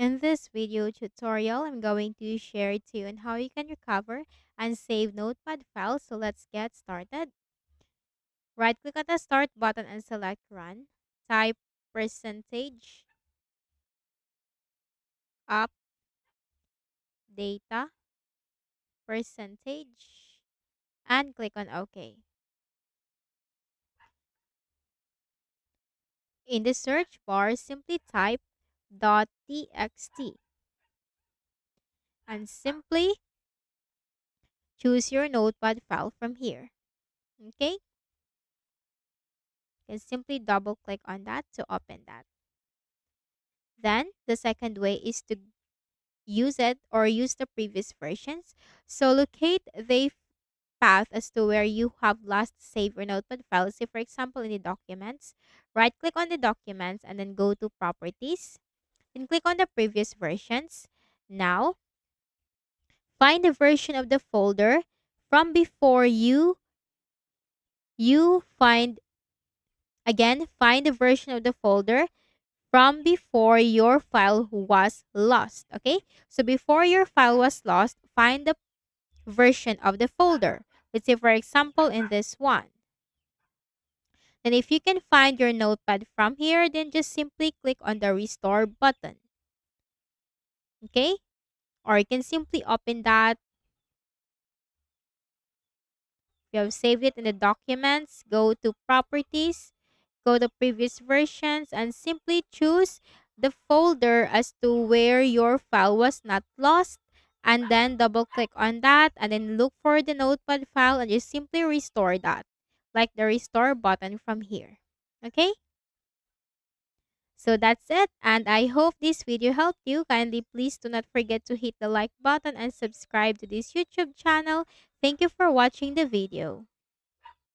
In this video tutorial, I'm going to share to you on how you can recover and save Notepad files. So let's get started. Right click on the start button and select run. Type percentage up data percentage and click on OK. In the search bar, simply type .txt and simply choose your Notepad file from here. Okay? You can simply double click on that to open that. Then the second way is to use it or use the previous versions. So locate the path as to where you have last saved your notepad file. Say for example in the documents, right click on the documents and then go to properties. Then click on the previous versions. Now find the version of the folder from before you find the version of the folder from before your file was lost. Okay, so before your file was lost, find the version of the folder. Let's say, for example, in this one. Then if you can find your notepad from here, then just simply click on the restore button. Okay, or you can simply open that. If you have saved it in the documents, go to properties, go to previous versions, and simply choose the folder as to where your file was not lost. And then double click on that and then look for the notepad file and just simply restore that, like the restore button from here. Okay? So that's it. And I hope this video helped you. Kindly please do not forget to hit the like button and subscribe to this YouTube channel. Thank you for watching the video.